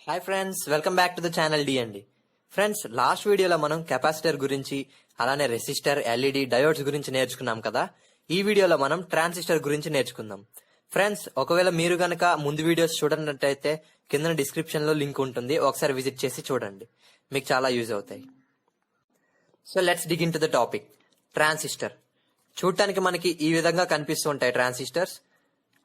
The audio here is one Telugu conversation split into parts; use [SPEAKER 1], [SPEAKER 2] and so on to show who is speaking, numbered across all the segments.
[SPEAKER 1] Hi friends, welcome back to the channel అండి. ఫ్రెండ్స్, లాస్ట్ వీడియోలో మనం కెపాసిటర్ గురించి అలానే రెసిస్టర్, ఎల్ఈడి, డయోడ్స్ గురించి నేర్చుకున్నాం కదా. ఈ వీడియోలో మనం ట్రాన్సిస్టర్ గురించి నేర్చుకుందాం. ఫ్రెండ్స్, ఒకవేళ మీరు గనక ముందు వీడియోస్ చూడనట్టయితే కింద డిస్క్రిప్షన్ లో లింక్ ఉంటుంది, ఒకసారి విజిట్ చేసి చూడండి, మీకు చాలా యూజ్ అవుతాయి. So let's dig in to the topic. Transistor చూడటానికి మనకి ఈ విధంగా కనిపిస్తూ ఉంటాయి ట్రాన్సిస్టర్స్.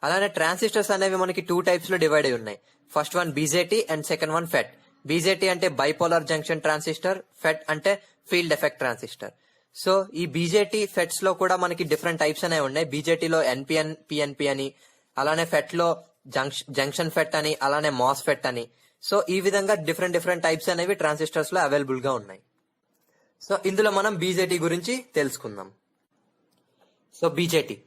[SPEAKER 1] అలానే ట్రాన్సిస్టర్స్ అనేవి మనకి టూ టైప్స్ లో డివైడ్ అయి ఉన్నాయి. First one BJT and second one FET. BJT అంటే బైపోలార్ జంక్షన్ ట్రాన్సిస్టర్, ఫెట్ అంటే ఫీల్డ్ ఎఫెక్ట్ ట్రాన్సిస్టర్. సో ఈ బీజేటీ ఫెట్స్ లో కూడా మనకి డిఫరెంట్ టైప్స్ అనేవి ఉన్నాయి. బీజేటీలో ఎన్పిఎన్, పిఎన్పి అని, అలానే ఫెట్ లో జంక్షన్ ఫెట్ అని, అలానే మాస్ ఫెట్ అని. సో ఈ విధంగా డిఫరెంట్ టైప్స్ అనేవి ట్రాన్సిస్టర్స్ లో అవైలబుల్ గా ఉన్నాయి. సో ఇందులో మనం బీజేటీ గురించి తెలుసుకుందాం. So BJT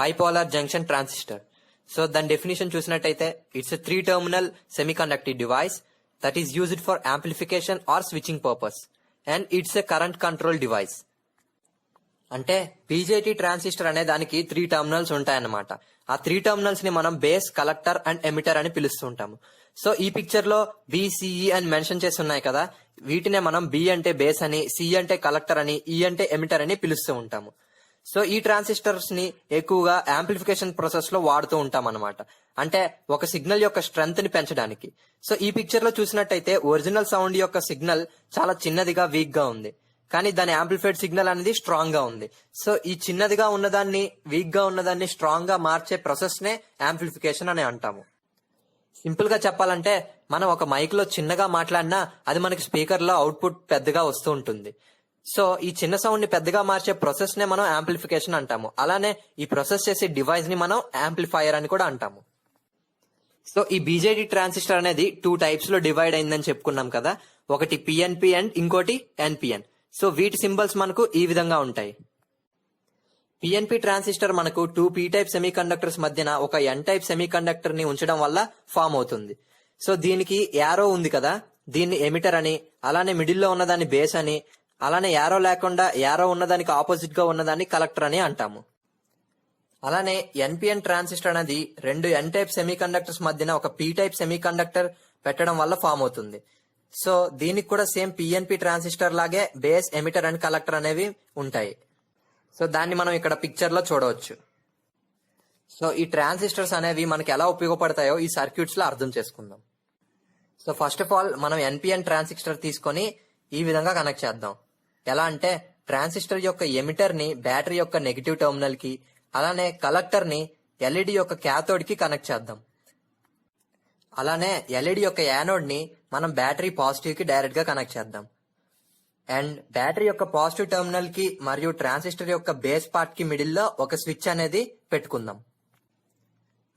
[SPEAKER 1] bipolar junction transistor. So దాని డెఫినేషన్ చూసినట్టయితే it's a 3 terminal semiconductor device that is used for amplification or switching purpose and it's a current control device. అంటే బీజేటీ ట్రాన్సిస్టర్ అనే దానికి 3 terminals ఉంటాయన్నమాట. ఆ 3 terminals ని మనం బేస్, కలెక్టర్ అండ్ ఎమిటర్ అని పిలుస్తూ ఉంటాము. సో ఈ పిక్చర్ లో బిసిఈ అని మెన్షన్ చేసి ఉన్నాయి కదా, వీటినే మనం బి అంటే బేస్ అని, సి అంటే కలెక్టర్ అని, ఈ అంటే ఎమిటర్ అని పిలుస్తూ ఉంటాము. సో ఈ ట్రాన్సిస్టర్స్ ని ఎక్కువగా యాంప్లిఫికేషన్ ప్రాసెస్ లో వాడుతూ ఉంటాం అనమాట. అంటే ఒక సిగ్నల్ యొక్క స్ట్రెంగ్త్ ని పెంచడానికి. సో ఈ పిక్చర్ లో చూసినట్టయితే ఒరిజినల్ సౌండ్ యొక్క సిగ్నల్ చాలా చిన్నదిగా, వీక్ గా ఉంది, కానీ దాని యాంప్లిఫైడ్ సిగ్నల్ అనేది స్ట్రాంగ్ గా ఉంది. సో ఈ చిన్నదిగా ఉన్నదాన్ని, వీక్ గా ఉన్నదాన్ని స్ట్రాంగ్ గా మార్చే ప్రాసెస్ నే యాంప్లిఫికేషన్ అని అంటాము. సింపుల్ గా చెప్పాలంటే మనం ఒక మైక్ లో చిన్నగా మాట్లాడినా అది మనకి స్పీకర్ లో అవుట్పుట్ పెద్దగా వస్తూ ఉంటుంది. సో ఈ చిన్న సౌండ్ ని పెద్దగా మార్చే ప్రాసెస్ నే మనం యాంప్లిఫికేషన్ అంటాము. అలానే ఈ ప్రాసెస్ చేసే డివైస్ ని మనం యాంప్లిఫైయర్ అని కూడా అంటాము. సో ఈ బీజేటీ ట్రాన్సిస్టర్ అనేది 2 types లో డివైడ్ అయిందని చెప్పుకున్నాం కదా. ఒకటి పిఎన్పి అండ్ ఇంకోటి ఎన్పిఎన్. సో వీటి సింబల్స్ మనకు ఈ విధంగా ఉంటాయి. పిఎన్పి ట్రాన్సిస్టర్ మనకు 2 p type సెమీకండక్టర్స్ మధ్యన ఒక n type సెమీకండక్టర్ ని ఉంచడం వల్ల ఫామ్ అవుతుంది. సో దీనికి యారో ఉంది కదా, దీన్ని ఎమిటర్ అని, అలానే మిడిల్ లో ఉన్నదాన్ని బేస్ అని, అలానే యారో లేకుండా యారో ఉన్నదానికి ఆపోజిట్ గా ఉన్నదాన్ని కలెక్టర్ అని అంటాము. అలానే ఎన్పిఎన్ ట్రాన్సిస్టర్ అనేది 2 n type సెమీకండక్టర్స్ మధ్యన ఒక p type సెమీకండక్టర్ పెట్టడం వల్ల ఫామ్ అవుతుంది. సో దీనికి కూడా సేమ్ పిఎన్పి ట్రాన్సిస్టర్ లాగే బేస్, ఎమిటర్ అండ్ కలెక్టర్ అనేవి ఉంటాయి. సో దాన్ని మనం ఇక్కడ పిక్చర్ లో చూడవచ్చు. సో ఈ ట్రాన్సిస్టర్స్ అనేవి మనకి ఎలా ఉపయోగపడతాయో ఈ సర్క్యూట్స్ లో అర్థం చేసుకుందాం. సో ఫస్ట్ ఆఫ్ ఆల్ మనం ఎన్పిఎన్ ట్రాన్సిస్టర్ తీసుకొని ఈ విధంగా కనెక్ట్ చేద్దాం. ఎలా అంటే ట్రాన్సిస్టర్ యొక్క ఎమిటర్ ని బ్యాటరీ యొక్క నెగిటివ్ టెర్మినల్ కి, అలానే కలెక్టర్ ని ఎల్ఈడి యొక్క క్యాథోడ్ కి కనెక్ట్ చేద్దాం. అలానే ఎల్ఈడి యొక్క యానోడ్ ని మనం బ్యాటరీ పాజిటివ్ కి డైరెక్ట్ గా కనెక్ట్ చేద్దాం. అండ్ బ్యాటరీ యొక్క పాజిటివ్ టెర్మినల్ కి మరియు ట్రాన్సిస్టర్ యొక్క బేస్ పార్ట్ కి మిడిల్ లో ఒక స్విచ్ అనేది పెట్టుకుందాం.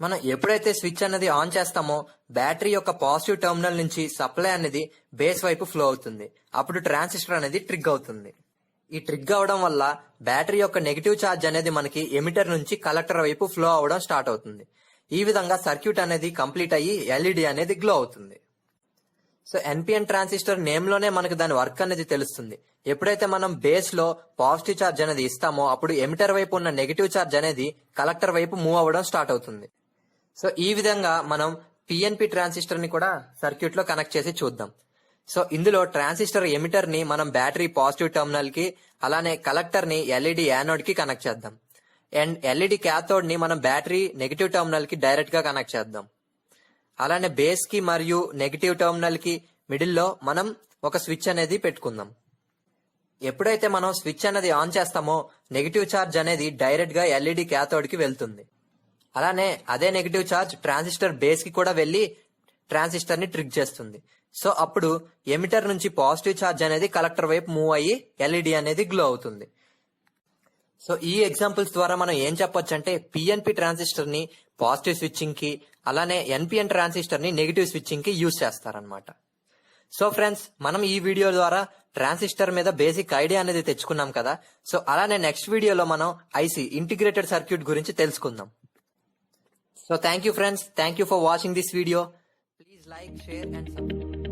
[SPEAKER 1] మనం ఎప్పుడైతే స్విచ్ అనేది ఆన్ చేస్తామో బ్యాటరీ యొక్క పాజిటివ్ టెర్మినల్ నుంచి సప్లై అనేది బేస్ వైపు ఫ్లో అవుతుంది. అప్పుడు ట్రాన్సిస్టర్ అనేది ట్రిగ్ అవుతుంది. ఈ ట్రిగ్ అవడం వల్ల బ్యాటరీ యొక్క నెగిటివ్ ఛార్జ్ అనేది మనకి ఎమిటర్ నుంచి కలెక్టర్ వైపు ఫ్లో అవడం స్టార్ట్ అవుతుంది. ఈ విధంగా సర్క్యూట్ అనేది కంప్లీట్ అయ్యి ఎల్ఈడి అనేది గ్లో అవుతుంది. సో ఎన్పిఎన్ ట్రాన్సిస్టర్ నేమ్ లోనే మనకు దాని వర్క్ అనేది తెలుస్తుంది. ఎప్పుడైతే మనం బేస్ లో పాజిటివ్ ఛార్జ్ అనేది ఇస్తామో అప్పుడు ఎమిటర్ వైపు ఉన్న నెగిటివ్ ఛార్జ్ అనేది కలెక్టర్ వైపు మూవ్ అవ్వడం స్టార్ట్ అవుతుంది. సో ఈ విధంగా మనం పిఎన్పి ట్రాన్సిస్టర్ ని కూడా సర్క్యూట్ లో కనెక్ట్ చేసి చూద్దాం. సో ఇందులో ట్రాన్సిస్టర్ ఎమిటర్ ని మనం బ్యాటరీ పాజిటివ్ టెర్మినల్ కి, అలానే కలెక్టర్ ని ఎల్ఈడి యానోడ్ కి కనెక్ట్ చేద్దాం. అండ్ ఎల్ఈడి క్యాథోడ్ ని మనం బ్యాటరీ నెగిటివ్ టెర్మినల్ కి డైరెక్ట్ గా కనెక్ట్ చేద్దాం. అలానే బేస్ కి మరియు నెగిటివ్ టెర్మినల్ కి మిడిల్ లో మనం ఒక స్విచ్ అనేది పెట్టుకుందాం. ఎప్పుడైతే మనం స్విచ్ అనేది ఆన్ చేస్తామో నెగిటివ్ ఛార్జ్ అనేది డైరెక్ట్ గా ఎల్ఈడి క్యాథోడ్ కి వెళ్తుంది. అలానే అదే నెగిటివ్ ఛార్జ్ ట్రాన్సిస్టర్ బేస్ కి కూడా వెళ్లి ట్రాన్సిస్టర్ ని ట్రిగ్ చేస్తుంది. సో అప్పుడు ఎమిటర్ నుంచి పాజిటివ్ ఛార్జ్ అనేది కలెక్టర్ వైపు మూవ్ అయ్యి ఎల్ఈడి అనేది గ్లో అవుతుంది. సో ఈ ఎగ్జాంపుల్స్ ద్వారా మనం ఏం చెప్పొచ్చు అంటే పిఎన్పి ట్రాన్సిస్టర్ ని పాజిటివ్ స్విచ్చింగ్ కి, అలానే ఎన్పిఎన్ ట్రాన్సిస్టర్ ని నెగిటివ్ స్విచ్చింగ్ కి యూజ్ చేస్తారనమాట. సో ఫ్రెండ్స్, మనం ఈ వీడియో ద్వారా ట్రాన్సిస్టర్ మీద బేసిక్ ఐడియా అనేది తెచ్చుకున్నాం కదా. సో అలానే నెక్స్ట్ వీడియోలో మనం ఐసి, ఇంటిగ్రేటెడ్ సర్క్యూట్ గురించి తెలుసుకుందాం. So thank you friends, thank you for watching this video. Please like, share and subscribe.